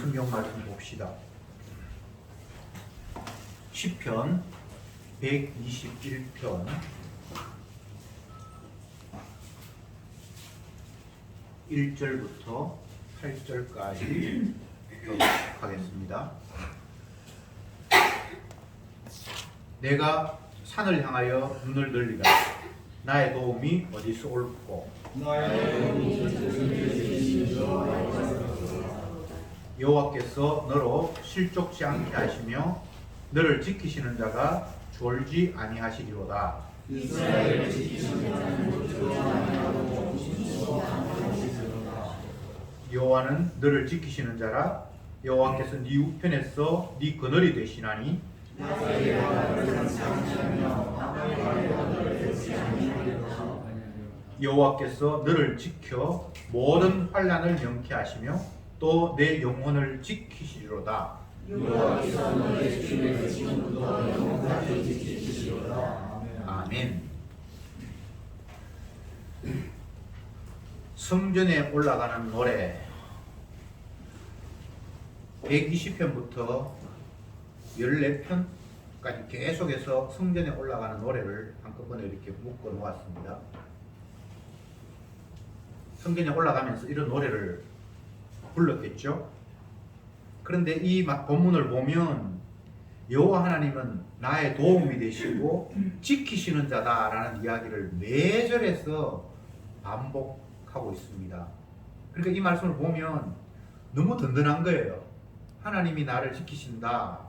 성경 말씀 봅시다. 시편 121편 1절부터 8절까지 하겠습니다. 내가 산을 향하여 눈을 들리라. 나의 도움이 어디서 올꼬. 여호와께서 너로 실족지 않게 하시며 너를 지키시는 자가 졸지 아니하시리로다. 여호와는 너를 지키시는 자라. 여호와께서 네 우편에서 네 그늘이 되시나니 여호와께서 너를 지켜 모든 환난을 명케 하시며 또 내 영혼을 지키시리로다. 여호와께서 너의 주님의 지금부터 영원까지 지키시리로다. 아멘. 성전에 올라가는 노래 120편부터 14편까지 계속해서 성전에 올라가는 노래를 한꺼번에 이렇게 묶어 놓았습니다. 성전에 올라가면서 이런 노래를 불렀겠죠. 그런데 이 본문을 보면 여호와 하나님은 나의 도움이 되시고 지키시는 자다라는 이야기를 네 절에서 반복하고 있습니다. 그러니까 이 말씀을 보면 너무 든든한 거예요. 하나님이 나를 지키신다.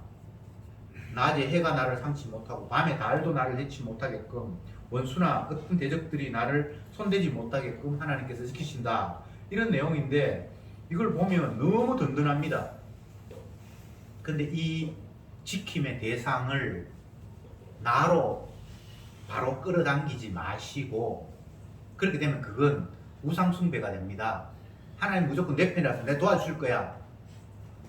낮에 해가 나를 상치 못하고 밤에 달도 나를 해치 못하게끔 원수나 어떤 대적들이 나를 손대지 못하게끔 하나님께서 지키신다. 이런 내용인데 이걸 보면 너무 든든합니다. 근데 이 지킴의 대상을 나로 바로 끌어당기지 마시고 그렇게 되면 그건 우상숭배가 됩니다. 하나님 무조건 내 편이라서 내가 도와줄 거야.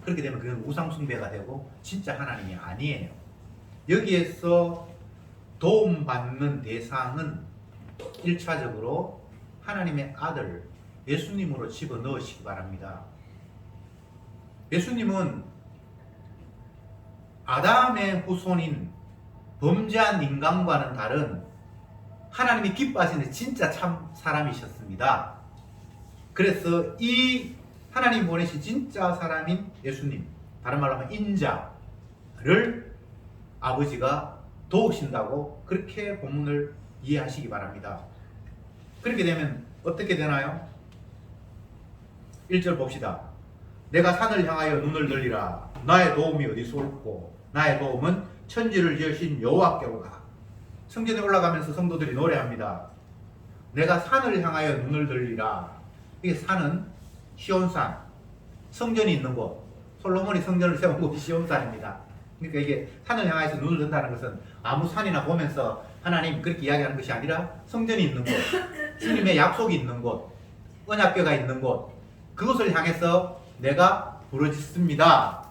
그렇게 되면 그건 우상숭배가 되고 진짜 하나님이 아니에요. 여기에서 도움받는 대상은 1차적으로 하나님의 아들 예수님으로 집어넣으시기 바랍니다. 예수님은 아담의 후손인 범죄한 인간과는 다른 하나님이 기뻐하시는 진짜 참 사람이셨습니다. 그래서 이 하나님 보내신 진짜 사람인 예수님, 다른 말로 하면 인자를 아버지가 도우신다고 그렇게 본문을 이해하시기 바랍니다. 그렇게 되면 어떻게 되나요? 1절 봅시다. 내가 산을 향하여 눈을 들리라. 나의 도움이 어디서 올꼬. 나의 도움은 천지를 지으신 여호와께로다. 성전에 올라가면서 성도들이 노래합니다. 내가 산을 향하여 눈을 들리라. 이게 산은 시온산, 성전이 있는 곳. 솔로몬이 성전을 세운 곳이 시온산입니다. 그러니까 이게 산을 향해서 눈을 든다는 것은 아무 산이나 보면서 하나님 그렇게 이야기하는 것이 아니라 성전이 있는 곳, 주님의 약속이 있는 곳, 언약궤가 있는 곳, 그것을 향해서 내가 부르짖습니다.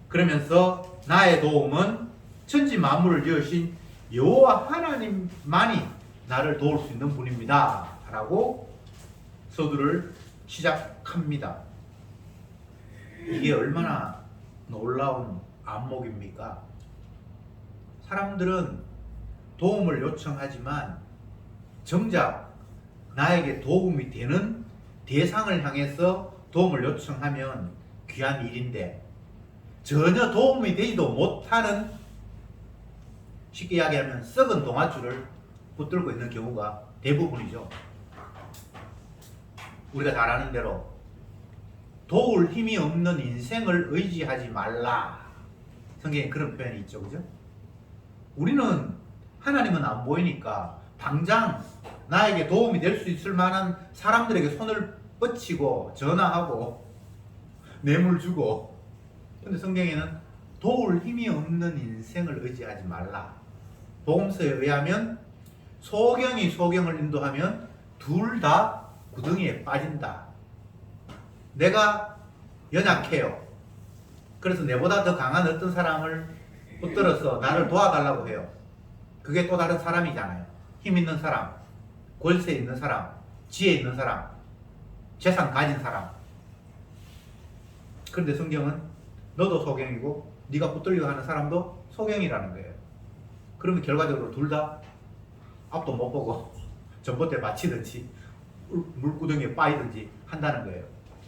그러면서 나의 도움은 천지 만물을 지으신 여호와 하나님만이 나를 도울 수 있는 분입니다. 라고 서두를 시작합니다. 이게 얼마나 놀라운 안목입니까? 사람들은 도움을 요청하지만 정작 나에게 도움이 되는 대상을 향해서 도움을 요청하면 귀한 일인데 전혀 도움이 되지도 못하는, 쉽게 이야기하면 썩은 동아줄을 붙들고 있는 경우가 대부분이죠. 우리가 잘 아는 대로 도울 힘이 없는 인생을 의지하지 말라. 성경에 그런 표현이 있죠. 그죠? 우리는 하나님은 안 보이니까 당장 나에게 도움이 될 수 있을 만한 사람들에게 손을 뻗치고 전화하고 뇌물 주고, 근데 성경에는 도울 힘이 없는 인생을 의지하지 말라. 복음서에 의하면 소경이 소경을 인도하면 둘 다 구덩이에 빠진다. 내가 연약해요. 그래서 내보다 더 강한 어떤 사람을 붙들어서 나를 도와달라고 해요. 그게 또 다른 사람이잖아요. 힘 있는 사람, 권세 있는 사람, 지혜 있는 사람, 재산 가진 사람. 그런데 성경은 너도 소경이고 네가 붙들려 하는 사람도 소경이라는 거예요. 그러면 결과적으로 둘 다 앞도 못 보고 전봇대 맞히든지 물구덩이에 빠이든지 한다는 거예요.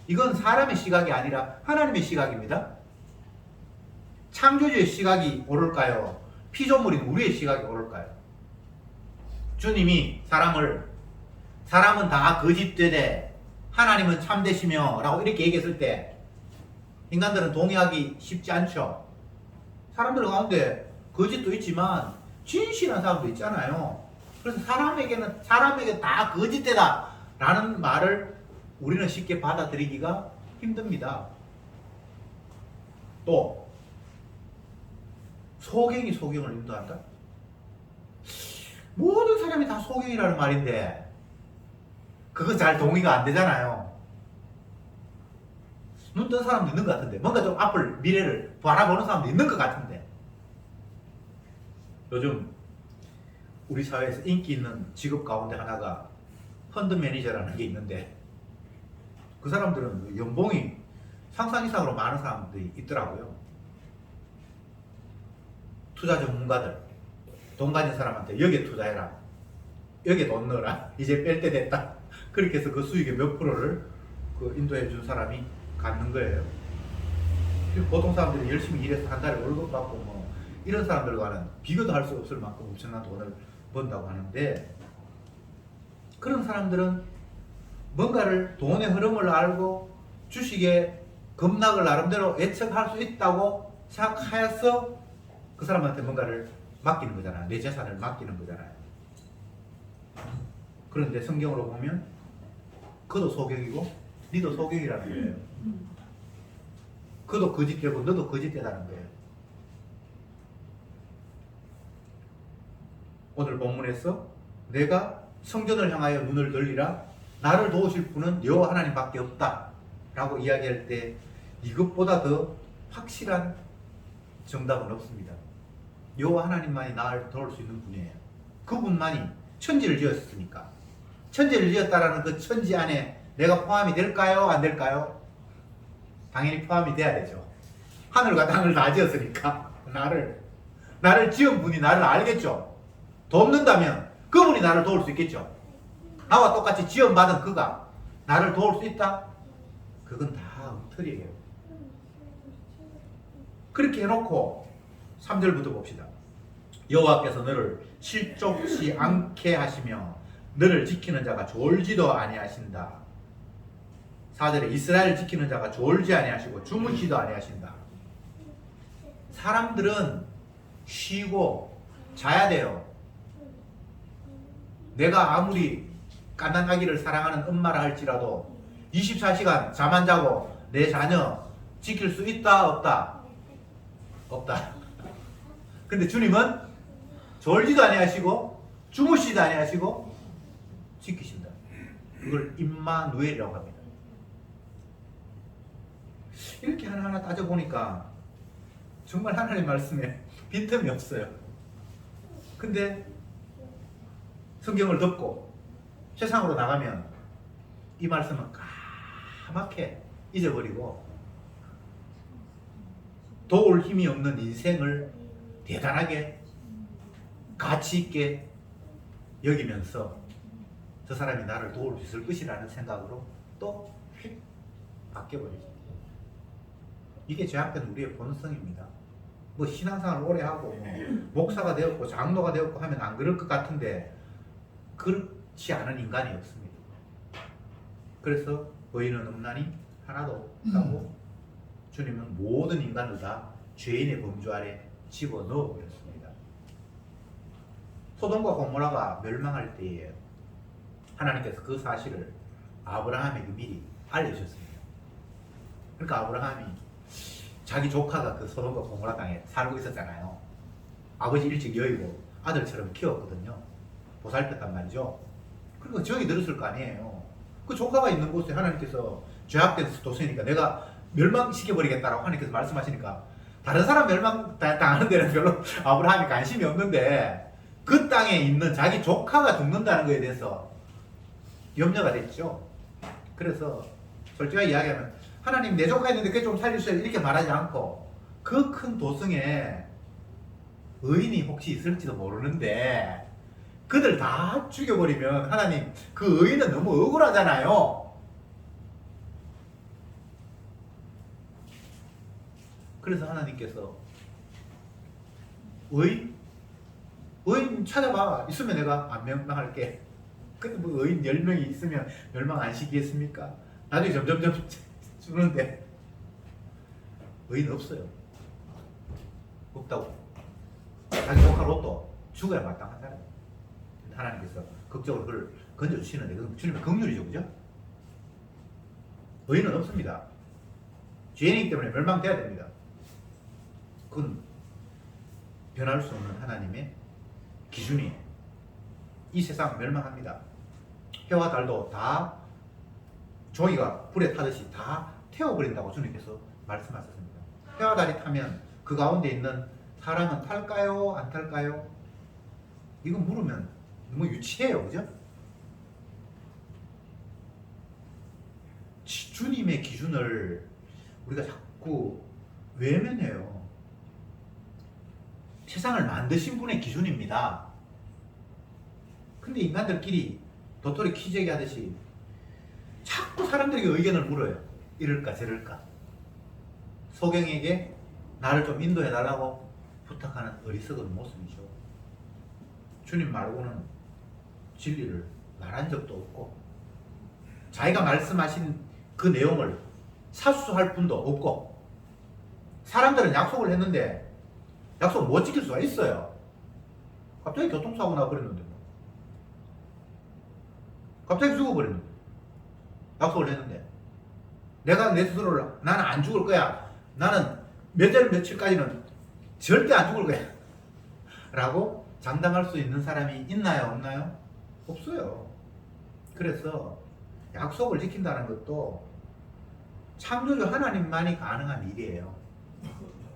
이건 사람의 시각이 아니라 하나님의 시각입니다. 창조주의 시각이 옳을까요? 피조물인 우리의 시각이 옳을까요? 주님이 사람은 다 거짓되되 하나님은 참되시며 라고 이렇게 얘기했을 때 인간들은 동의하기 쉽지 않죠. 사람들 가운데 거짓도 있지만 진실한 사람도 있잖아요. 그래서 사람에게 다 거짓되다 라는 말을 우리는 쉽게 받아들이기가 힘듭니다. 또 소경이 소경을 인도한다? 모든 사람이 다 소경이라는 말인데 그거 잘 동의가 안 되잖아요. 눈 뜬 사람도 있는 것 같은데 뭔가 좀 앞을 미래를 바라보는 사람도 있는 것 같은데 요즘 우리 사회에서 인기 있는 직업 가운데 하나가 펀드 매니저라는 게 있는데 그 사람들은 연봉이 상상 이상으로 많은 사람들이 있더라고요. 투자 전문가들 돈 가진 사람한테 여기에 투자해라, 여기에 돈 넣어라, 이제 뺄 때 됐다, 그렇게 해서 그 수익의 몇 프로를 그 인도해 준 사람이 갖는 거예요. 보통 사람들이 열심히 일해서 한 달에 월급 받고 뭐 이런 사람들과는 비교도 할 수 없을 만큼 엄청난 돈을 번다고 하는데 그런 사람들은 뭔가를 돈의 흐름을 알고 주식의 급락을 나름대로 예측할 수 있다고 생각하여서 그 사람한테 뭔가를 맡기는 거잖아요. 내 재산을 맡기는 거잖아요. 그런데 성경으로 보면 그도 소경이고 니도 소경이라는 거예요. 그도 거짓되고 너도 거짓되다는 거예요. 오늘 본문에서 내가 성전을 향하여 눈을 돌리라 나를 도우실 분은 여호와 하나님밖에 없다 라고 이야기할 때 이것보다 더 확실한 정답은 없습니다. 여호와 하나님만이 나를 도울 수 있는 분이에요. 그분만이 천지를 지었으니까. 천지를 지었다라는 그 천지 안에 내가 포함이 될까요? 안 될까요? 당연히 포함이 돼야 되죠. 하늘과 땅을 다 지었으니까 나를 지은 분이 나를 알겠죠. 돕는다면 그분이 나를 도울 수 있겠죠. 나와 똑같이 지원받은 그가 나를 도울 수 있다? 그건 다 엉터리예요. 그렇게 해놓고 3절부터 봅시다. 여호와께서 너를 실족치 않게 하시며 너를 지키는 자가 졸지도 아니하신다. 4절에 이스라엘을 지키는 자가 졸지 아니하시고 주무시도 아니하신다. 사람들은 쉬고 자야 돼요. 내가 아무리 깐난아기를 사랑하는 엄마라 할지라도 24시간 잠 안 자고 내 자녀 지킬 수 있다 없다? 없다. 근데 주님은 졸지도 아니하시고 주무시도 아니하시고 지키신다. 그걸 임마누엘이라고 합니다. 이렇게 하나하나 따져보니까 정말 하나님 말씀에 빈틈이 없어요. 근데 성경을 덮고 세상으로 나가면 이 말씀은 까맣게 잊어버리고 도울 힘이 없는 인생을 대단하게 가치 있게 여기면서 저 사람이 나를 도울 수 있을 것이라는 생각으로 또 휙 바뀌어버리죠. 이게 제약된 우리의 본성입니다. 뭐 신앙생활을 오래 하고 목사가 되었고 장로가 되었고 하면 안 그럴 것 같은데 그렇지 않은 인간이 없습니다. 그래서 의인은 없나니 하나도 없다고 주님은 모든 인간을 다 죄인의 범주 아래 집어넣어 버렸습니다. 소돔과 고모라가 멸망할 때에 하나님께서 그 사실을 아브라함에게 미리 알려주셨습니다. 그러니까 아브라함이 자기 조카가 그 소돔과 고모라 땅에 살고 있었잖아요. 아버지 일찍 여의고 아들처럼 키웠거든요. 보살폈단 말이죠. 그리고 정이 들었을 거 아니에요. 그 조카가 있는 곳에 하나님께서 죄악된 도시니까 내가 멸망시켜버리겠다라고 하나님께서 말씀하시니까 다른 사람 멸망당하는 데는 별로 아브라함이 관심이 없는데 그 땅에 있는 자기 조카가 죽는다는 것에 대해서 염려가 됐죠. 그래서 솔직하게 이야기하면 하나님 내 조카 있는데 그게 좀 살려주세요 이렇게 말하지 않고 그 큰 도성에 의인이 혹시 있을지도 모르는데 그들 다 죽여버리면 하나님 그 의인은 너무 억울하잖아요. 그래서 하나님께서 의인 찾아봐. 있으면 내가 안 멸망할게. 근데 뭐 의인 10명이 있으면 멸망 안 시키겠습니까? 나중에 점점 주는데 의인 없어요. 없다고. 자기 조카 로또 죽어야 마땅한 사람. 하나님께서 극적으로 그걸 건져주시는데 그건 주님의 긍휼이죠. 그죠? 의인은 없습니다. 죄인이기 때문에 멸망돼야 됩니다. 그건 변할 수 없는 하나님의 기준이에요. 이 세상 멸망합니다. 해와 달도 다 종이가 불에 타듯이 다 태워버린다고 주님께서 말씀하셨습니다. 해와 달이 타면 그 가운데 있는 사람은 탈까요? 안 탈까요? 이거 물으면 너무 유치해요. 그죠? 주님의 기준을 우리가 자꾸 외면해요. 세상을 만드신 분의 기준입니다. 근데 인간들끼리 도토리 키재기 하듯이 자꾸 사람들에게 의견을 물어요. 이럴까 저럴까. 소경에게 나를 좀 인도해 달라고 부탁하는 어리석은 모습이죠. 주님 말고는 진리를 말한 적도 없고 자기가 말씀하신 그 내용을 사수할 분도 없고 사람들은 약속을 했는데 약속을 못 지킬 수가 있어요. 갑자기 교통사고 나버렸는데 뭐. 갑자기 죽어버렸는데 약속을 했는데 내가 내 스스로를 나는 안 죽을 거야. 나는 몇 월 며칠까지는 절대 안 죽을 거야. 라고 장담할 수 있는 사람이 있나요? 없나요? 없어요. 그래서 약속을 지킨다는 것도 창조주 하나님만이 가능한 일이에요.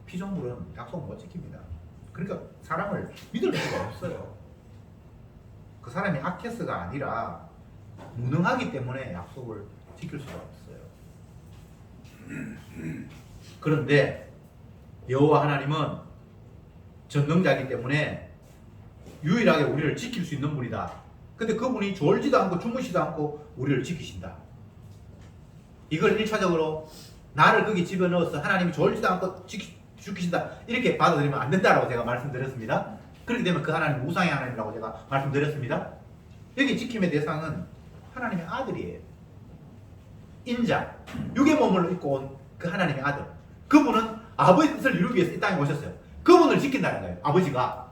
피조물은 약속 못 지킵니다. 그러니까 사람을 믿을 수가 없어요. 그 사람이 악해서가 아니라 무능하기 때문에 약속을 지킬 수가 없어요. 그런데 여호와 하나님은 전능자이기 때문에 유일하게 우리를 지킬 수 있는 분이다. 근데 그분이 졸지도 않고 주무시도 않고 우리를 지키신다. 이걸 1차적으로 나를 거기 집어넣어서 하나님이 졸지도 않고 지키신다 이렇게 받아들이면 안 된다라고 제가 말씀드렸습니다. 그렇게 되면 그 하나님은 우상의 하나님이라고 제가 말씀드렸습니다. 여기 지킴의 대상은 하나님의 아들이에요. 인자, 육의 몸을 입고 온 그 하나님의 아들. 그분은 아버지 뜻을 이루기 위해서 이 땅에 오셨어요. 그분을 지킨다는 거예요. 아버지가.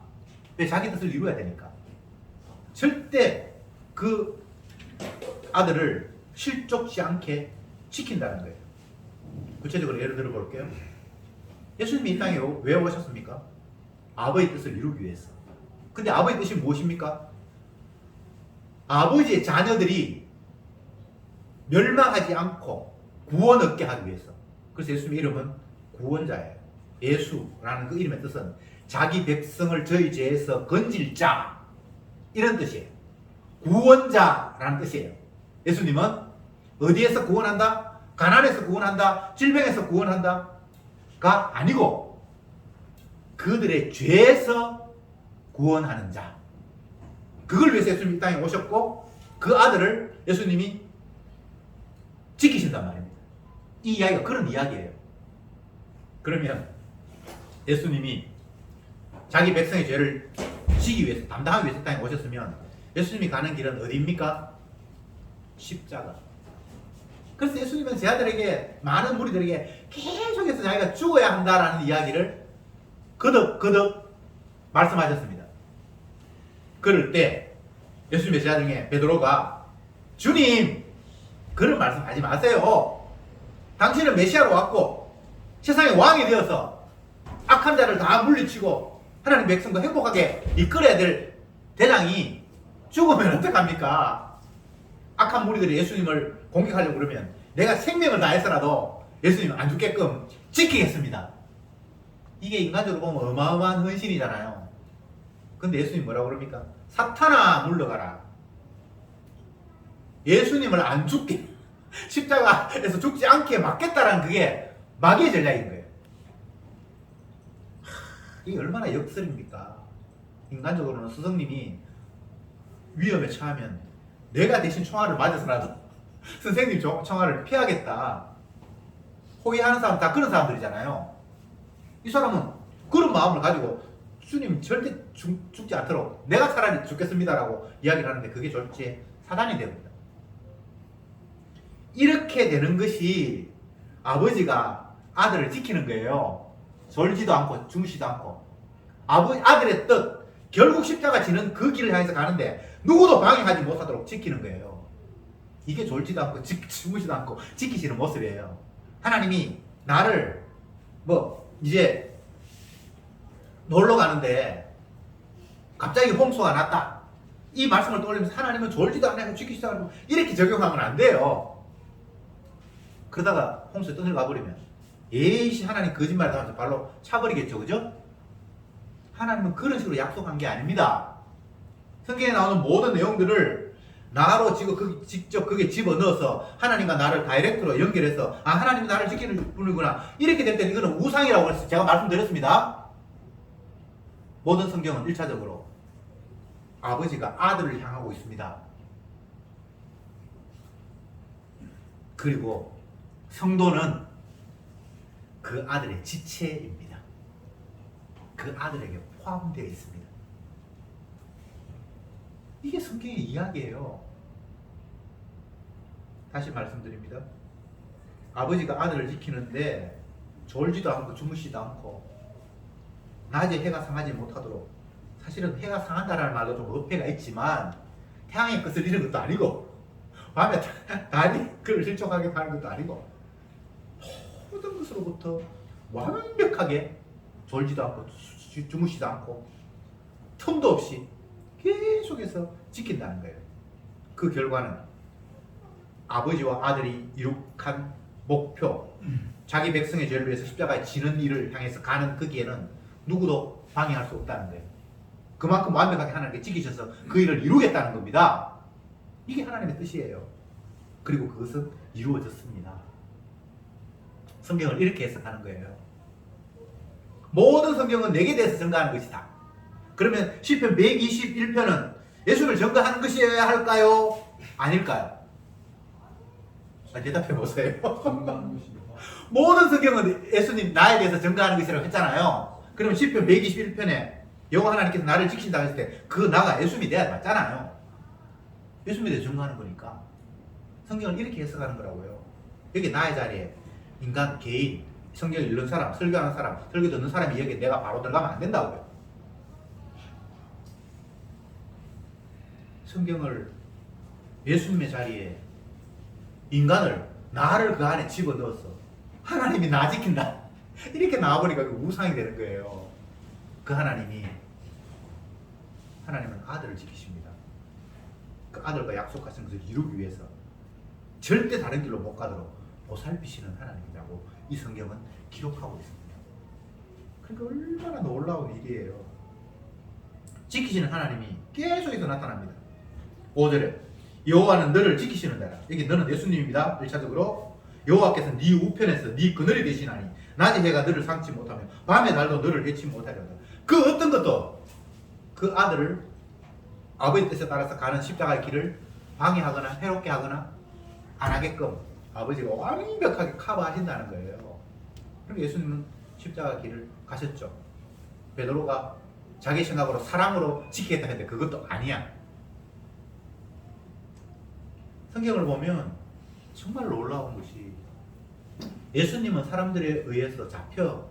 왜? 자기 뜻을 이루어야 되니까. 절대 그 아들을 실족지 않게 지킨다는 거예요. 구체적으로 예를 들어 볼게요. 예수님이 이 땅에 왜 오셨습니까? 아버지 뜻을 이루기 위해서. 근데 아버지 뜻이 무엇입니까? 아버지의 자녀들이 멸망하지 않고 구원 얻게 하기 위해서. 그래서 예수님의 이름은 구원자예요. 예수라는 그 이름의 뜻은 자기 백성을 저희 죄에서 건질 자 이런 뜻이에요. 구원자라는 뜻이에요. 예수님은 어디에서 구원한다? 가난에서 구원한다? 질병에서 구원한다?가 아니고 그들의 죄에서 구원하는 자. 그걸 위해서 예수님이 이 땅에 오셨고 그 아들을 예수님이 지키신단 말입니다. 이 이야기가 그런 이야기예요. 그러면 예수님이 자기 백성의 죄를 지기 위해서 담당하기 위해서 이 땅에 오셨으면 예수님이 가는 길은 어디입니까? 십자가. 그래서 예수님은 제 아들에게 많은 무리들에게 계속해서 자기가 죽어야 한다라는 이야기를 거듭 말씀하셨습니다. 그럴 때 예수님의 제자 중에 베드로가 주님 그런 말씀 하지 마세요. 당신은 메시아로 왔고 세상의 왕이 되어서 악한 자를 다 물리치고 하나님 백성과 행복하게 이끌어야 될 대장이 죽으면 어떡합니까? 악한 무리들이 예수님을 공격하려고 그러면 내가 생명을 다해서라도 예수님 안 죽게끔 지키겠습니다. 이게 인간적으로 보면 어마어마한 헌신이잖아요. 근데 예수님 뭐라고 그럽니까? 사탄아 물러가라. 예수님을 안 죽게 십자가에서 죽지 않게 막겠다라는 그게 마귀의 전략인 거예요. 이게 얼마나 역설입니까? 인간적으로는 스승님이 위험에 처하면 내가 대신 총알을 맞아서라도 선생님 총알을 피하겠다. 호위하는 사람 다 그런 사람들이잖아요. 이 사람은 그런 마음을 가지고 주님 절대 죽지 않도록 내가 차라리 죽겠습니다라고 이야기를 하는데 그게 졸지에 사단이 됩니다. 이렇게 되는 것이 아버지가 아들을 지키는 거예요. 졸지도 않고 주무시도 않고 아들의 뜻 결국 십자가 지는 그 길을 향해서 가는데 누구도 방해하지 못하도록 지키는 거예요. 이게 졸지도 않고 주무시도 않고 지키시는 모습이에요. 하나님이 나를 이제 놀러 가는데 갑자기 홍수가 났다. 이 말씀을 떠올리면서 하나님은 졸지도 않고 지키지도 않고 이렇게 적용하면 안 돼요. 그러다가 홍수에 떠들어가 버리면 에이씨 하나님 거짓말 하면서 발로 차버리겠죠. 그죠? 하나님은 그런 식으로 약속한 게 아닙니다. 성경에 나오는 모든 내용들을 나로 직접 그게 집어넣어서 하나님과 나를 다이렉트로 연결해서 하나님이 나를 지키는 분이구나 이렇게 될 때는 이거는 우상이라고 해서 제가 말씀드렸습니다. 모든 성경은 1차적으로 아버지가 아들을 향하고 있습니다. 그리고 성도는 그 아들의 지체입니다. 그 아들에게 포함되어 있습니다. 이게 성경의 이야기예요. 다시 말씀드립니다. 아버지가 아들을 지키는데 졸지도 않고 주무시지도 않고 낮에 해가 상하지 못하도록, 사실은 해가 상한다라는 말도 좀 어폐가 있지만 태양의 끝을 잃은 것도 아니고 밤에 달이 그를 실족하게 하는 것도 아니고 모든 것으로부터 완벽하게 졸지도 않고 주무시지도 않고 틈도 없이 계속해서 지킨다는 거예요. 그 결과는 아버지와 아들이 이룩한 목표, 자기 백성의 죄를 위해서 십자가에 지는 일을 향해서 가는 그 길에는 누구도 방해할 수 없다는 거예요. 그만큼 완벽하게 하나님께 지키셔서 그 일을 이루겠다는 겁니다. 이게 하나님의 뜻이에요. 그리고 그것은 이루어졌습니다. 성경을 이렇게 해석하는 거예요. 모든 성경은 내게 대해서 증거하는 것이다. 그러면 시편 121편은 예수를 증거하는 것이어야 할까요? 아닐까요? 대답해 보세요. 모든 성경은 예수님 나에 대해서 증거하는 것이라고 했잖아요. 그러면 시편 121편에 여호와 하나님께서 나를 지킨다 했을 때 그 나가 예수님이 돼야 맞잖아요. 예수님에 대해서 증거하는 거니까 성경을 이렇게 해석하는 거라고요. 여기 나의 자리에 인간, 개인, 성경을 읽는 사람, 설교하는 사람, 설교 듣는 사람이 여기 내가 바로 들어가면 안 된다고요. 성경을 예수님의 자리에 인간을, 나를 그 안에 집어넣어서 하나님이 나 지킨다 이렇게 나와버리니까 우상이 되는 거예요. 그 하나님은 아들을 지키십니다. 그 아들과 약속하신 것을 이루기 위해서 절대 다른 길로 못 가도록 보살피시는 하나님이라고 이 성경은 기록하고 있습니다. 그러니까 얼마나 놀라운 일이에요. 지키시는 하나님이 계속해서 나타납니다. 5절에 여호와는 너를 지키시는 자라. 여기 너는 예수님입니다. 1차적으로 여호와께서 네 우편에서 네 그늘이 되시나니 낮의 해가 너를 상치 못하며 밤의 달도 너를 해치 못하려다. 그 어떤 것도 그 아들을 아버지 뜻에 따라서 가는 십자가의 길을 방해하거나 해롭게 하거나 안 하게끔 아버지가 완벽하게 커버하신다는 거예요. 그럼 예수님은 십자가 길을 가셨죠. 베드로가 자기 생각으로 사랑으로 지키겠다 했는데 그것도 아니야. 성경을 보면 정말 놀라운 것이 예수님은 사람들에 의해서 잡혀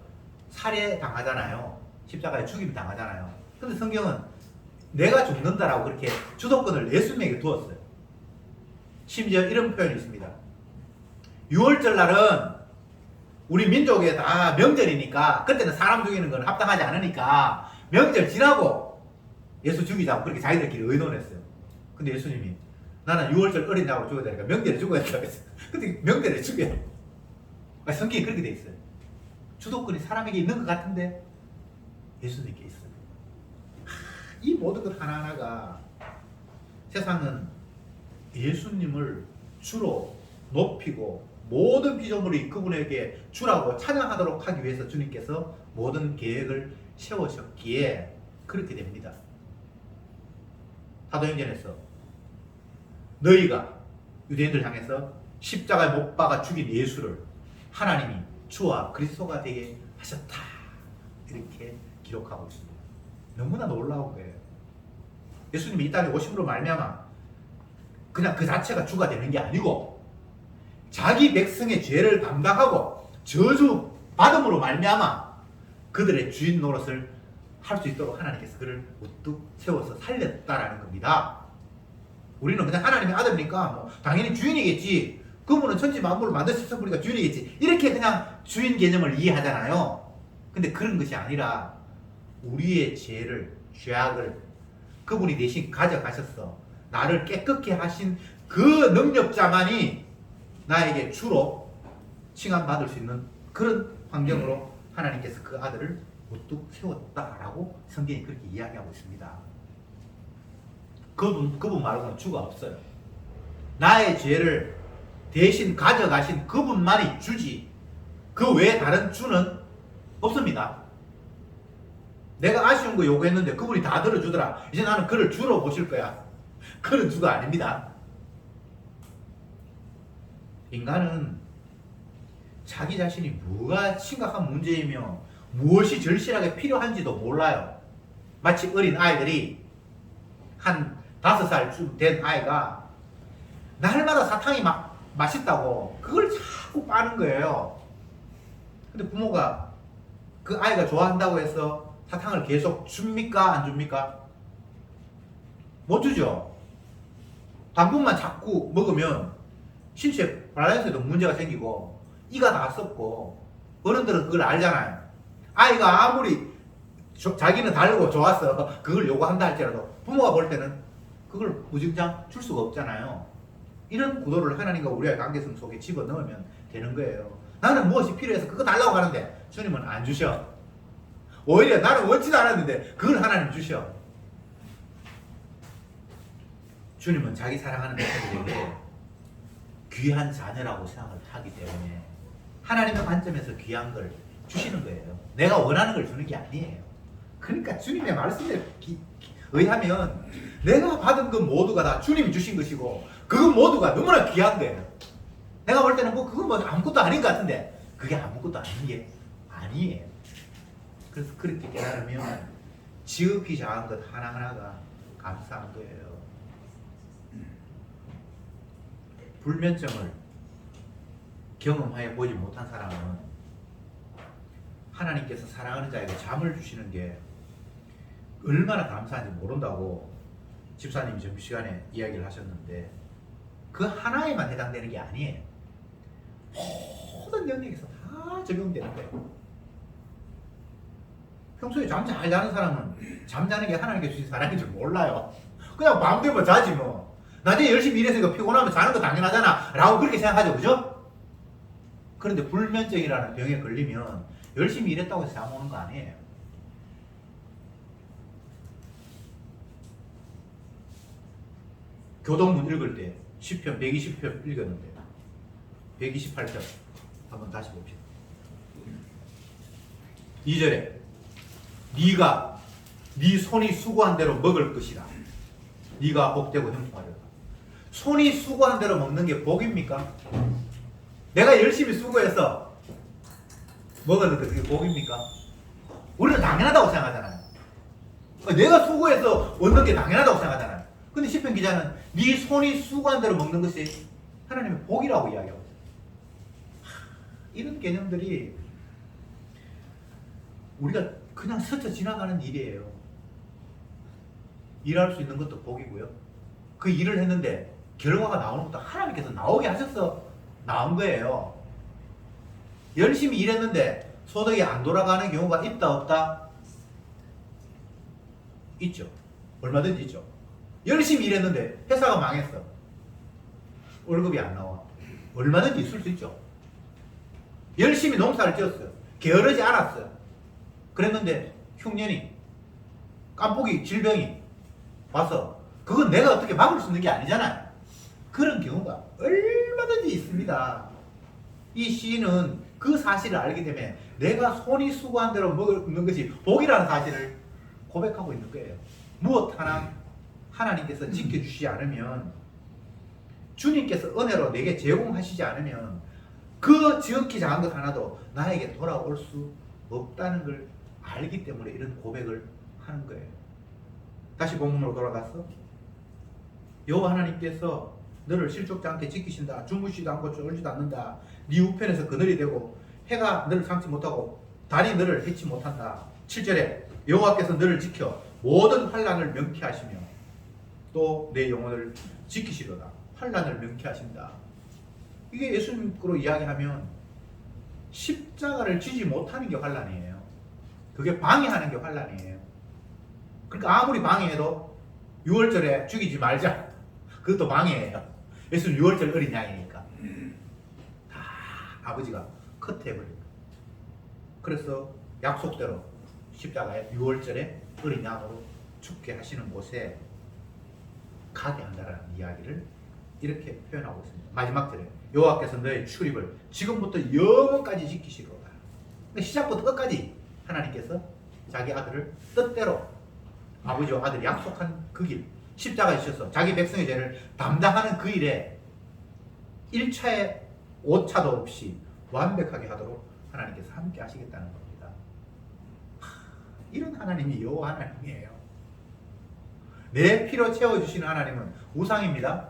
살해당하잖아요. 십자가에 죽임 당하잖아요. 근데 성경은 내가 죽는다라고 그렇게 주도권을 예수님에게 두었어요. 심지어 이런 표현이 있습니다. 6월절 날은 우리 민족에 다 명절이니까 그때는 사람 죽이는 건 합당하지 않으니까 명절 지나고 예수 죽이자고 그렇게 자기들끼리 의논했어요. 근데 예수님이 나는 6월절 어린 양으로 죽어야 되니까 명절에 죽어야 된다고 했어요. 근데 명절에 죽여요. 성경이 그렇게 돼 있어요. 주도권이 사람에게 있는 것 같은데 예수님께 있어요. 이 모든 것 하나하나가 세상은 예수님을 주로 높이고 모든 피조물이 그분에게 주라고 찬양하도록 하기 위해서 주님께서 모든 계획을 세우셨기에 그렇게 됩니다. 사도행전에서 너희가 유대인들 향해서 십자가에 못 박아 죽인 예수를 하나님이 주와 그리스도가 되게 하셨다, 이렇게 기록하고 있습니다. 너무나 놀라운 거예요. 예수님이 이 땅에 오심으로 말미암아 그냥 그 자체가 주가 되는 게 아니고 자기 백성의 죄를 감당하고 저주 받음으로 말미암아 그들의 주인 노릇을 할 수 있도록 하나님께서 그를 우뚝 세워서 살렸다라는 겁니다. 우리는 그냥 하나님의 아들이니까 뭐 당연히 주인이겠지, 그분은 천지 만물을 만드신 분이니까 주인이겠지, 이렇게 그냥 주인 개념을 이해하잖아요. 근데 그런 것이 아니라 우리의 죄를, 죄악을 그분이 대신 가져가셨어. 나를 깨끗게 하신 그 능력자만이 나에게 주로 칭함받을 수 있는 그런 환경으로 하나님께서 그 아들을 우뚝 세웠다라고 성경이 그렇게 이야기하고 있습니다. 그분 말고는 주가 없어요. 나의 죄를 대신 가져가신 그분만이 주지, 그 외에 다른 주는 없습니다. 내가 아쉬운 거 요구했는데 그분이 다 들어주더라, 이제 나는 그를 주로 보실 거야. 그런 주가 아닙니다. 인간은 자기 자신이 뭐가 심각한 문제이며 무엇이 절실하게 필요한지도 몰라요. 마치 어린 아이들이 한 5살쯤 된 아이가 날마다 사탕이 막 맛있다고 그걸 자꾸 빠는 거예요. 근데 부모가 그 아이가 좋아한다고 해서 사탕을 계속 줍니까? 안 줍니까? 못 주죠. 당분만 자꾸 먹으면 신체 밸런스에도 문제가 생기고 이가 다 썩고, 어른들은 그걸 알잖아요. 아이가 아무리 자기는 달고 좋았어 그걸 요구한다 할지라도 부모가 볼 때는 그걸 무증장 줄 수가 없잖아요. 이런 구도를 하나님과 우리의 관계성 속에 집어넣으면 되는 거예요. 나는 무엇이 필요해서 그거 달라고 하는데 주님은 안 주셔. 오히려 나는 원치도 않았는데 그걸 하나님 주셔. 주님은 자기 사랑하는 백성들에게 귀한 자녀라고 생각을 하기 때문에 하나님의 관점에서 귀한 걸 주시는 거예요. 내가 원하는 걸 주는 게 아니에요. 그러니까 주님의 말씀에 의하면 내가 받은 것 모두가 다 주님이 주신 것이고 그것 모두가 너무나 귀한 거예요. 내가 볼 때는 그건 아무것도 아닌 것 같은데 그게 아무것도 아닌 게 아니에요. 그래서 그렇게 깨달으면 지극히 작은 것 하나하나가 감사한 거예요. 불면증을 경험하여 보지 못한 사람은 하나님께서 사랑하는 자에게 잠을 주시는 게 얼마나 감사한지 모른다고 집사님이 점심시간에 이야기를 하셨는데, 그 하나에만 해당되는 게 아니에요. 모든 영역에서 다 적용되는 거예요. 평소에 잠 잘 자는 사람은 잠자는 게 하나님께 주신 사랑인 줄 몰라요. 그냥 밤 되면 자지 뭐. 나중에 열심히 일해서 피곤하면 자는 거 당연하잖아 라고 그렇게 생각하죠. 그죠? 그런데 불면증이라는 병에 걸리면 열심히 일했다고 해서 잠 오는 거 아니에요. 교동문 읽을 때 시편 120편 읽었는데 128편 한번 다시 봅시다. 2절에 네가 네 손이 수고한 대로 먹을 것이라 네가 복되고 형통하리라. 손이 수고한 대로 먹는 게 복입니까? 내가 열심히 수고해서 먹었는데 그게 복입니까? 우리는 당연하다고 생각하잖아요. 내가 수고해서 얻는 게 당연하다고 생각하잖아요. 근데 시편 기자는 네 손이 수고한 대로 먹는 것이 하나님의 복이라고 이야기하고 있어요. 이런 개념들이 우리가 그냥 스쳐 지나가는 일이에요. 일할 수 있는 것도 복이고요. 그 일을 했는데 결과가 나오는 것도 하나님께서 나오게 하셔서 나온 거예요. 열심히 일했는데 소득이 안 돌아가는 경우가 있다 없다? 있죠. 얼마든지 있죠. 열심히 일했는데 회사가 망했어. 월급이 안 나와. 얼마든지 있을 수 있죠. 열심히 농사를 지었어요. 게으르지 않았어요. 그랬는데 흉년이, 깜빡이 질병이 와서 그건 내가 어떻게 막을 수 있는 게 아니잖아요. 그런 경우가 얼마든지 있습니다. 이 시인은 그 사실을 알기 때문에 내가 손이 수고한 대로 먹는 것이 복이라는 사실을 고백하고 있는 거예요. 무엇 하나 하나님께서 지켜주시지 않으면, 주님께서 은혜로 내게 제공하시지 않으면 그 지극히 작은 것 하나도 나에게 돌아올 수 없다는 걸 알기 때문에 이런 고백을 하는 거예요. 다시 본문으로 돌아가서 여호와 하나님께서 너를 실족지 않게 지키신다. 주무시지도 않고 졸지도 않는다. 네 우편에서 그늘이 되고 해가 너를 삼지 못하고 달이 너를 해치 못한다. 7절에 여호와께서 너를 지켜 모든 환난을 명쾌하시며 또 내 영혼을 지키시로다. 환난을 명쾌하신다. 이게 예수님으로 이야기하면 십자가를 지지 못하는 게 환난이에요. 그게 방해하는 게 환난이에요. 그러니까 아무리 방해해도 6월절에 죽이지 말자. 그것도 방해예요. 예수는 6월절 어린 양이니까. 다 아버지가 커트해버립니다. 그래서 약속대로 십자가에 6월절에 어린 양으로 죽게 하시는 곳에 가게 한다는 이야기를 이렇게 표현하고 있습니다. 마지막 절에 여호와께서 너의 출입을 지금부터 영원까지 지키시로다. 그러니까 시작부터 끝까지 하나님께서 자기 아들을 뜻대로 아버지와 아들이 약속한 그 길, 십자가에 지셔서 자기 백성의 죄를 담당하는 그 일에 1차에 5차도 없이 완벽하게 하도록 하나님께서 함께 하시겠다는 겁니다. 이런 하나님이 여호와 하나님이에요. 내 피로 채워주시는 하나님은 우상입니다.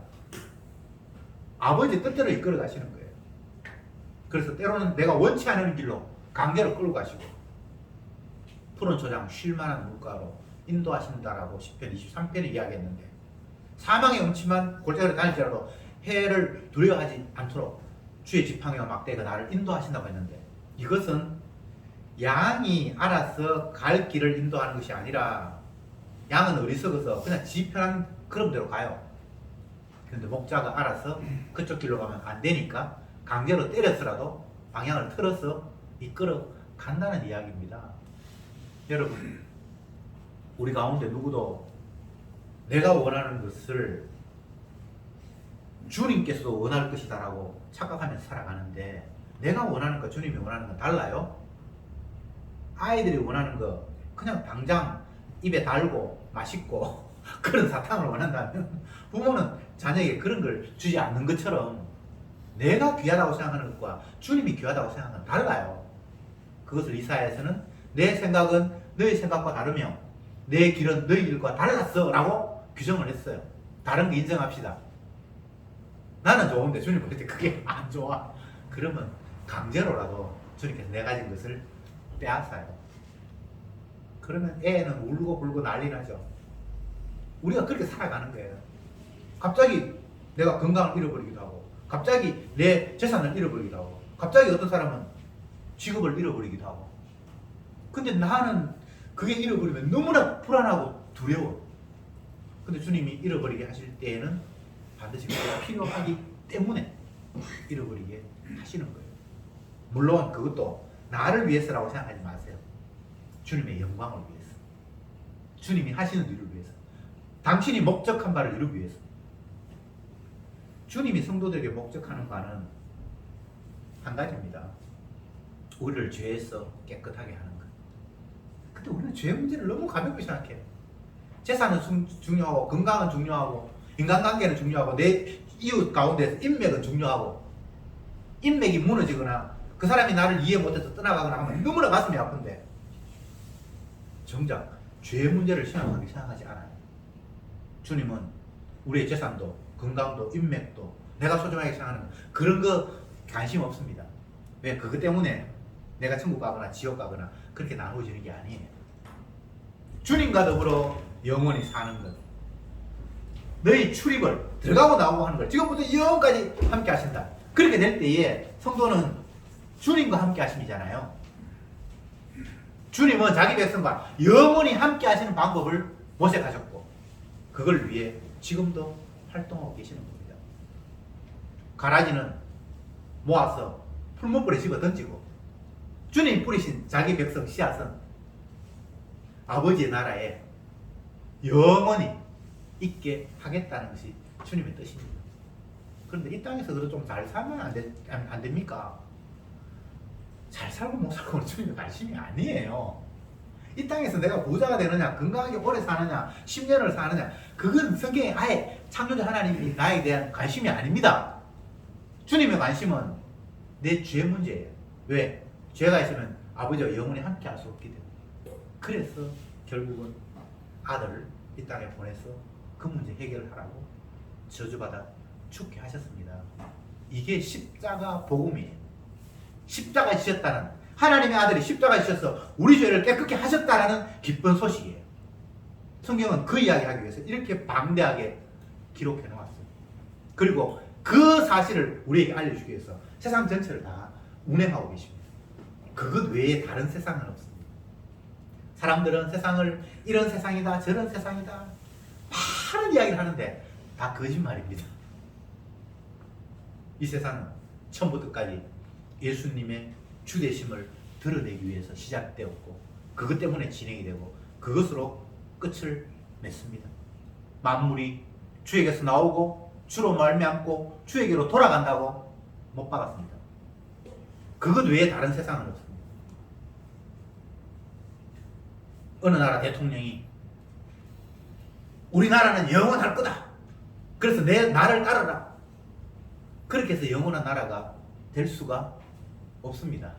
아버지 뜻대로 이끌어 가시는 거예요. 그래서 때로는 내가 원치 않은 길로 강제로 끌고 가시고 푸른 초장 쉴만한 물가로 인도하신다라고 시편 23편에 이야기했는데, 사망의 음침한 골짜기를 다닐지라도 해를 두려워하지 않도록 주의 지팡이와 막대가 나를 인도하신다고 했는데, 이것은 양이 알아서 갈 길을 인도하는 것이 아니라 양은 어리석어서 그냥 지 편한 그름대로 가요. 그런데 목자가 알아서 그쪽 길로 가면 안 되니까 강제로 때려서라도 방향을 틀어서 이끌어 간다는 이야기입니다. 여러분, 우리 가운데 누구도 내가 원하는 것을 주님께서도 원할 것이다라고 착각하면서 살아가는데, 내가 원하는 것, 주님이 원하는 건 달라요. 아이들이 원하는 거 그냥 당장 입에 달고 맛있고 그런 사탕을 원한다면, 부모는 자녀에게 그런 걸 주지 않는 것처럼 내가 귀하다고 생각하는 것과 주님이 귀하다고 생각하는 건 달라요. 그것을 이사야에서는 내 생각은 너의 생각과 다르며 내 길은 너희 길과 달랐어 라고 규정을 했어요. 다른 거 인정합시다. 나는 좋은데 주님 볼 때 그게 안 좋아. 그러면 강제로라도 주님께서 내 가진 것을 빼앗아요. 그러면 애는 울고 불고 난리 나죠. 우리가 그렇게 살아가는 거예요. 갑자기 내가 건강을 잃어버리기도 하고, 갑자기 내 재산을 잃어버리기도 하고, 갑자기 어떤 사람은 직업을 잃어버리기도 하고. 근데 나는 그게 잃어버리면 너무나 불안하고 두려워. 근데 주님이 잃어버리게 하실 때에는 반드시 그가 필요하기 때문에 잃어버리게 하시는 거예요. 물론 그것도 나를 위해서라고 생각하지 마세요. 주님의 영광을 위해서, 주님이 하시는 일을 위해서, 당신이 목적한 바를 이루기 위해서. 주님이 성도들에게 목적하는 바는 한 가지입니다. 우리를 죄에서 깨끗하게 하는 것. 근데 우리는 죄 문제를 너무 가볍게 생각해요. 재산은 중요하고, 건강은 중요하고, 인간관계는 중요하고, 내 이웃 가운데서 인맥은 중요하고, 인맥이 무너지거나 그 사람이 나를 이해 못해서 떠나가거나 하면 너무나 가슴이 아픈데, 정작 죄 문제를 심각하게 생각하지 않아요. 주님은 우리의 재산도 건강도 인맥도 내가 소중하게 생각하는 그런 거 관심 없습니다. 왜? 그것 때문에 내가 천국 가거나 지옥 가거나 그렇게 나누어지는 게 아니에요. 주님과 더불어 영원히 사는 것, 너희 출입을 들어가고 나오고 하는 걸 지금부터 영원까지 함께 하신다. 그렇게 될 때에 성도는 주님과 함께 하심이잖아요. 주님은 자기 백성과 영원히 함께 하시는 방법을 모색하셨고, 그걸 위해 지금도 활동하고 계시는 겁니다. 가라지는 모아서 풀무불에 집어 던지고, 주님 뿌리신 자기 백성 씨앗은 아버지의 나라에 영원히 있게 하겠다는 것이 주님의 뜻입니다. 그런데 이 땅에서 그래도 좀 잘 살면 안 됩니까? 잘 살고 못 살고는 주님의 관심이 아니에요. 이 땅에서 내가 부자가 되느냐, 건강하게 오래 사느냐, 10년을 사느냐, 그건 성경에 아예 창조주 하나님이 나에 대한 관심이 아닙니다. 주님의 관심은 내 죄 문제예요. 왜? 죄가 있으면 아버지와 영원히 함께 할 수 없기 때문에. 그래서 결국은 아들을 이 땅에 보내서 그 문제 해결을 하라고 저주받아 죽게 하셨습니다. 이게 십자가 복음이에요. 십자가 지셨다는, 하나님의 아들이 십자가 지셔서 우리 죄를 깨끗게 하셨다는 기쁜 소식이에요. 성경은 그 이야기 하기 위해서 이렇게 방대하게 기록해 놓았어요. 그리고 그 사실을 우리에게 알려주기 위해서 세상 전체를 다 운행하고 계십니다. 그것 외에 다른 세상은 없습니다. 사람들은 세상을 이런 세상이다 저런 세상이다 많은 이야기를 하는데 다 거짓말입니다. 이 세상은 처음부터 끝까지 예수님의 주되심을 드러내기 위해서 시작되었고 그것 때문에 진행이 되고 그것으로 끝을 맺습니다. 만물이 주에게서 나오고 주로 말미암고 주에게로 돌아간다고 못 박았습니다. 그것 외에 다른 세상은 없습니다. 어느 나라 대통령이 우리나라는 영원할 거다. 그래서 나를 따르라. 그렇게 해서 영원한 나라가 될 수가 없습니다.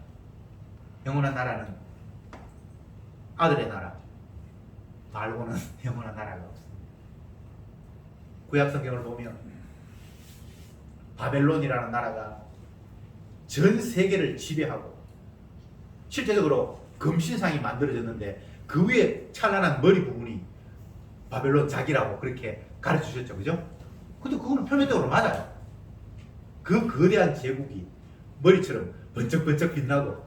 영원한 나라는 아들의 나라 말고는 영원한 나라가 없습니다. 구약 성경을 보면 바벨론이라는 나라가 전 세계를 지배하고 실제적으로 금신상이 만들어졌는데 그 위에 찬란한 머리 부분이 바벨론 자기라고 그렇게 가르쳐 주셨죠. 그죠? 근데 그거는 표면적으로 맞아요. 그 거대한 제국이 머리처럼 번쩍번쩍 빛나고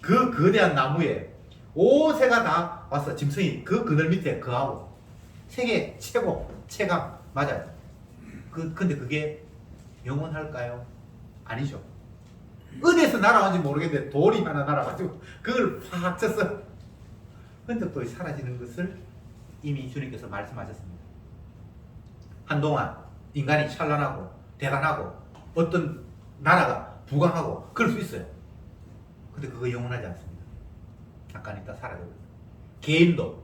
그 거대한 나무에 온 새가 다 와서 짐승이 그 그늘 밑에 거하고 세계 최고 최강 맞아요. 근데 그게 영원할까요? 아니죠. 어디에서 날아온지 모르겠는데 돌이 하나 날아가지고 그걸 팍 쳤어. 흔적도 사라지는 것을 이미 주님께서 말씀하셨습니다. 한동안 인간이 찬란하고 대단하고 어떤 나라가 부강하고 그럴 수 있어요. 근데 그거 영원하지 않습니다. 잠깐 있다 사라져요. 개인도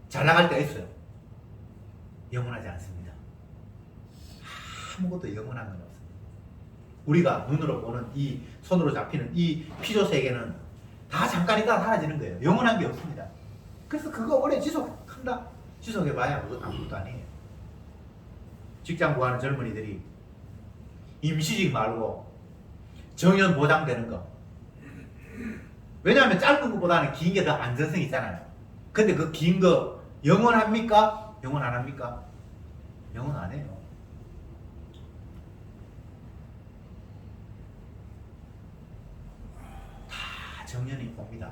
잘 나갈 때가 있어요. 영원하지 않습니다. 아무것도 영원한 건 없습니다. 우리가 눈으로 보는 이 손으로 잡히는 이 피조 세계는 다 잠깐 있다가 사라지는 거예요. 영원한 게 없습니다. 그래서 그거 오래 지속한다. 지속해봐야 그거 아무것도 아니에요. 직장 구하는 젊은이들이 임시직 말고 정년 보장되는 거. 왜냐하면 짧은 것보다는 긴 게 더 안전성이 있잖아요. 근데 그 긴 거 영원합니까? 영원 안 합니까? 영원 안 해요. 다 정년이 옵니다.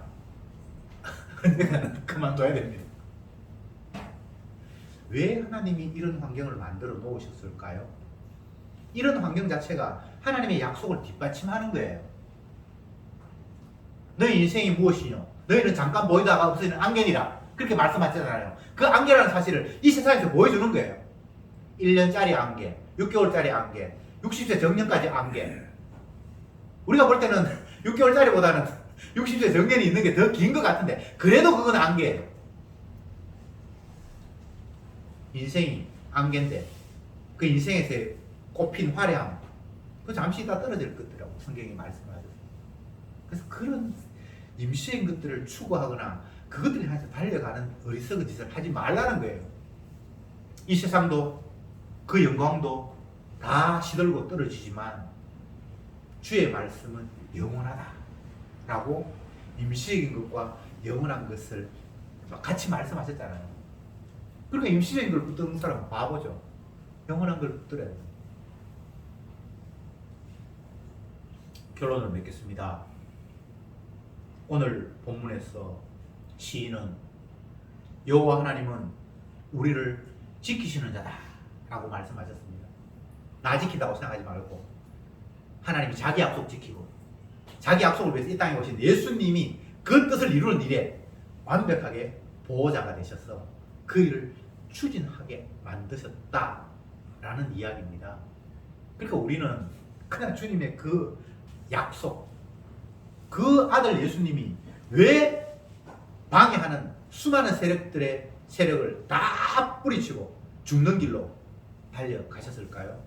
언젠가는 그만둬야 됩니다. 왜 하나님이 이런 환경을 만들어 놓으셨을까요? 이런 환경 자체가 하나님의 약속을 뒷받침하는 거예요. 너희 인생이 무엇이뇨? 너희는 잠깐 보이다가 없어지는 안개니라. 그렇게 말씀하셨잖아요. 그 안개라는 사실을 이 세상에서 보여주는 거예요. 1년짜리 안개, 6개월짜리 안개, 60세 정년까지 안개. 우리가 볼 때는 6개월짜리보다는 60세 정년이 있는 게 더 긴 것 같은데 그래도 그건 안개예요. 인생이 안개인데 그 인생에서 꼽힌 화려함 그 잠시 있다 떨어질 것들이라고 성경이 말씀하셨어요. 그래서 그런 임시인 것들을 추구하거나 그것들을 향해서 달려가는 어리석은 짓을 하지 말라는 거예요. 이 세상도 그 영광도 다 시들고 떨어지지만 주의 말씀은 영원하다 라고 임시적인 것과 영원한 것을 같이 말씀하셨잖아요. 그러니까 임시적인 걸 붙드는 사람은 바보죠. 영원한 걸 붙들어야 돼요. 결론을 맺겠습니다. 오늘 본문에서 시인은 여호와 하나님은 우리를 지키시는 자다 라고 말씀하셨습니다. 나 지킨다고 생각하지 말고 하나님이 자기 약속 지키고 자기 약속을 위해서 이 땅에 오신 예수님이 그 뜻을 이루는 일에 완벽하게 보호자가 되셔서 그 일을 추진하게 만드셨다라는 라는 이야기입니다. 그러니까 우리는 그냥 주님의 그 약속, 그 아들 예수님이 왜 방해하는 수많은 세력들의 세력을 다 뿌리치고 죽는 길로 달려가셨을까요?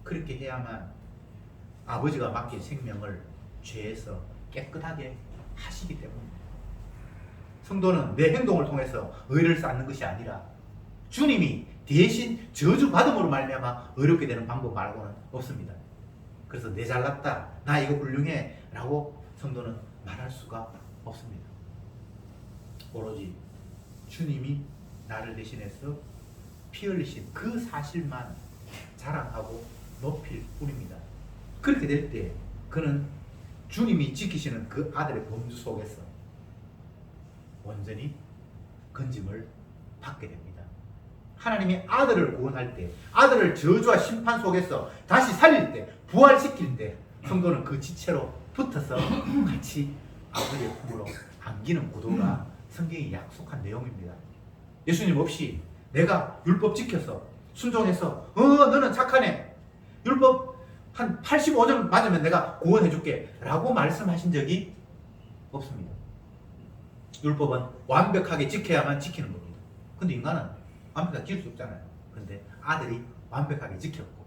그렇게 해야만 아버지가 맡긴 생명을 죄에서 깨끗하게 하시기 때문입니다. 성도는 내 행동을 통해서 의를 쌓는 것이 아니라 주님이 대신 저주받음으로 말미암아 의롭게 되는 방법 말고는 없습니다. 그래서 내 잘났다, 나 이거 훌륭해 라고 성도는 말할 수가 없습니다. 오로지 주님이 나를 대신해서 피 흘리신 그 사실만 자랑하고 높일 뿐입니다. 그렇게 될 때 그는 주님이 지키시는 그 아들의 범주 속에서 온전히 건짐을 받게 됩니다. 하나님이 아들을 구원할 때, 아들을 저주와 심판 속에서 다시 살릴 때, 부활시킬 때 성도는 그 지체로 붙어서 같이 아버지의 품으로 안기는 구도가 성경이 약속한 내용입니다. 예수님 없이 내가 율법 지켜서 순종해서 너는 착하네, 율법 한 85점 맞으면 내가 구원해 줄게 라고 말씀하신 적이 없습니다. 율법은 완벽하게 지켜야만 지키는 겁니다. 근데 인간은 완벽하게 지킬 수 없잖아요. 근데 아들이 완벽하게 지켰고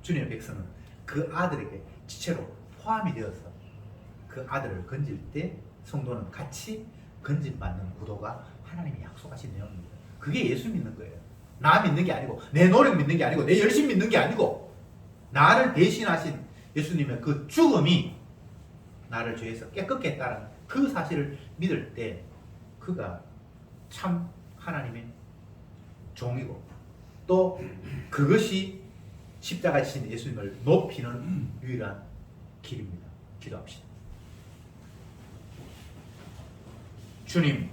주님의 백성은 그 아들에게 지체로 포함이 되어서 그 아들을 건질 때 성도는 같이 건진받는 구도가 하나님이 약속하신 내용입니다. 그게 예수 믿는 거예요. 나 믿는 게 아니고, 내 노력 믿는 게 아니고, 내 열심 믿는 게 아니고, 나를 대신하신 예수님의 그 죽음이 나를 죄에서 깨끗게 했다는 그 사실을 믿을 때 그가 참 하나님의 종이고, 또 그것이 십자가에 지신 예수님을 높이는 유일한 길입니다. 기도합시다. 주님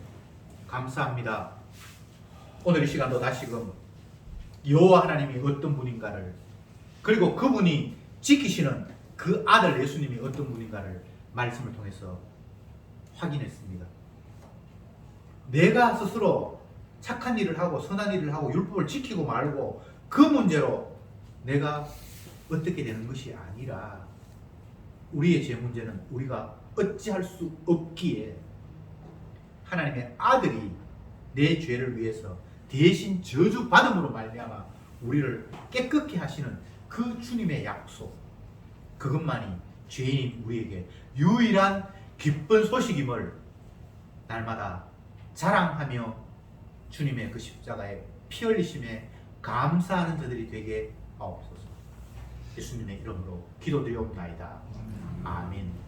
감사합니다. 오늘 이 시간도 다시금 여호와 하나님이 어떤 분인가를, 그리고 그분이 지키시는 그 아들 예수님이 어떤 분인가를 말씀을 통해서 확인했습니다. 내가 스스로 착한 일을 하고 선한 일을 하고 율법을 지키고 말고 그 문제로 내가 어떻게 되는 것이 아니라 우리의 죄 문제는 우리가 어찌할 수 없기에 하나님의 아들이 내 죄를 위해서 대신 저주받음으로 말미암아 우리를 깨끗게 하시는 그 주님의 약속, 그것만이 죄인인 우리에게 유일한 기쁜 소식임을 날마다 자랑하며 주님의 그 십자가의 피 흘리심에 감사하는 저들이 되게 하옵소서. 예수님의 이름으로 기도드리옵나이다. 아멘.